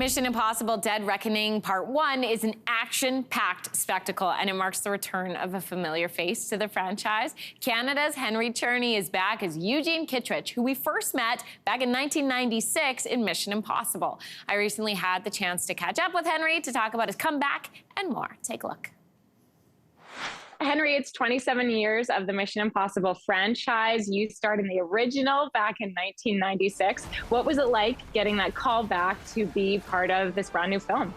Mission Impossible Dead Reckoning Part 1 is an action-packed spectacle, and it marks the return of a familiar face to the franchise. Canada's Henry Czerny is back as Eugene Kittredge, who we first met back in 1996 in Mission Impossible. I recently had the chance to catch up with Henry to talk about his comeback and more. Take a look. Henry, it's 27 years of the Mission Impossible franchise. You starred in the original back in 1996. What was it like getting that call back to be part of this brand new film?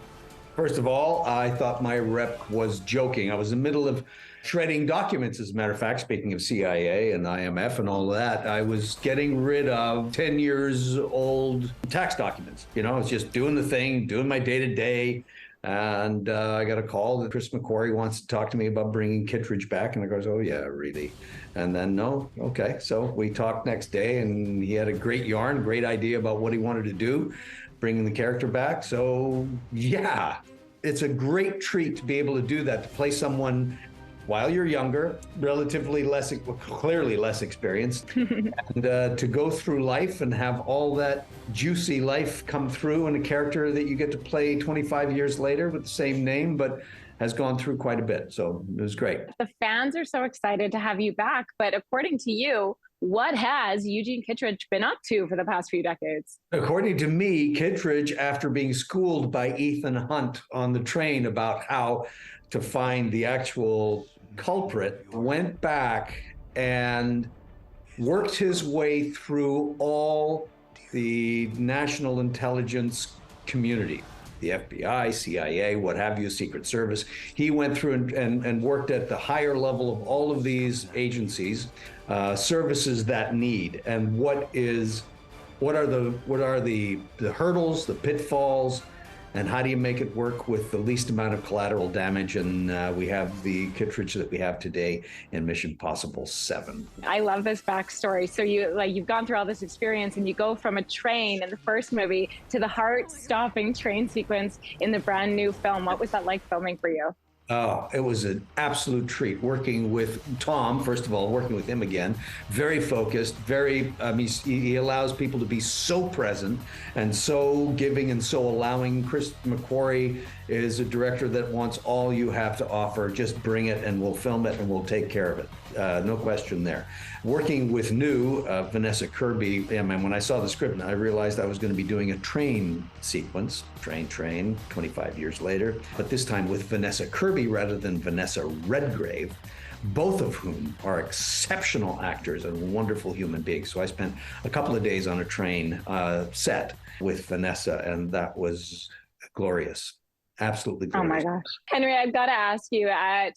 First of all, I thought my rep was joking. I was in the middle of shredding documents, as a matter of fact, speaking of CIA and IMF and all that. I was getting rid of 10 years old tax documents. You know, I was just doing the thing, doing my day-to-day. And I got a call that Chris McQuarrie wants to talk to me about bringing Kittredge back. And I goes, oh, yeah, really? And then, no, okay. So we talked next day, and he had a great yarn, great idea about what he wanted to do, bringing the character back. So, yeah, it's a great treat to be able to do that, to play someone while you're younger, relatively less, clearly less experienced, and to go through life and have all that juicy life come through in a character that you get to play 25 years later with the same name, but has gone through quite a bit. So it was great. The fans are so excited to have you back, but according to you, what has Eugene Kittredge been up to for the past few decades? According to me, Kittredge, after being schooled by Ethan Hunt on the train about how to find the actual culprit, went back and worked his way through all the national intelligence community, the FBI, CIA, what have you, Secret Service. He went through and worked at the higher level of all of these agencies, services that need, and what are the hurdles, the pitfalls, and how do you make it work with the least amount of collateral damage? And we have the Kittredge that we have today in Mission Impossible 7. I love this backstory. So you've gone through all this experience, and you go from a train in the first movie to the heart-stopping train sequence in the brand new film. What was that like filming for you? Oh, it was an absolute treat working with Tom, first of all, working with him again. Very focused, he allows people to be so present and so giving and so allowing. Chris McQuarrie is a director that wants all you have to offer. Just bring it and we'll film it and we'll take care of it. No question there. Working with Vanessa Kirby, and when I saw the script, I realized I was going to be doing a train sequence, train, 25 years later, but this time with Vanessa Kirby rather than Vanessa Redgrave, both of whom are exceptional actors and wonderful human beings. So I spent a couple of days on a train set with Vanessa, and that was glorious. Absolutely glorious. Oh my gosh. Henry, I've got to ask you,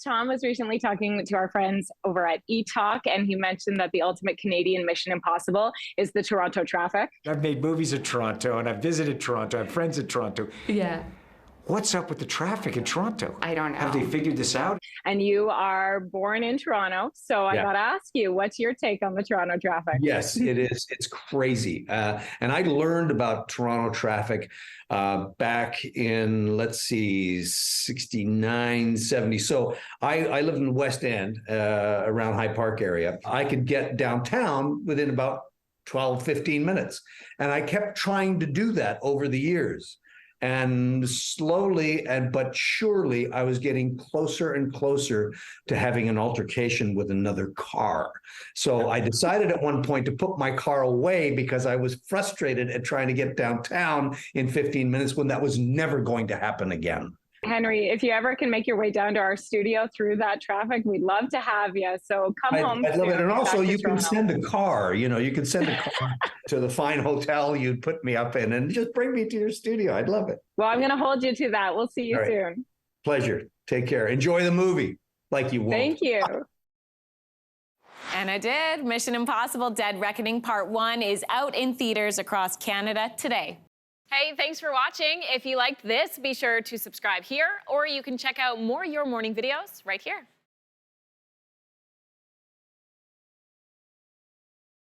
Tom was recently talking to our friends over at eTalk, and he mentioned that the ultimate Canadian Mission Impossible is the Toronto traffic. I've made movies in Toronto, and I've visited Toronto. I have friends in Toronto. Yeah. What's up with the traffic in Toronto? I don't know. Have they figured this out? And you are born in Toronto, so I got to ask you, what's your take on the Toronto traffic? Yes, it is. It's crazy. And I learned about Toronto traffic back in, let's see, 69, 70. So I live in the West End, around High Park area. I could get downtown within about 12, 15 minutes. And I kept trying to do that over the years. And slowly but surely, I was getting closer and closer to having an altercation with another car. So I decided at one point to put my car away because I was frustrated at trying to get downtown in 15 minutes when that was never going to happen again. Henry, if you ever can make your way down to our studio through that traffic, we'd love to have you. So come home. I'd love it. And also, you can Toronto. send a car. You can send a car to the fine hotel you'd put me up in and just bring me to your studio. I'd love it. Well, I'm going to hold you to that. We'll see you soon. Pleasure. Take care. Enjoy the movie like you won't. Thank you. And I did. Mission Impossible Dead Reckoning Part 1 is out in theaters across Canada today. Hey, thanks for watching. If you liked this, be sure to subscribe here, or you can check out more Your Morning videos right here.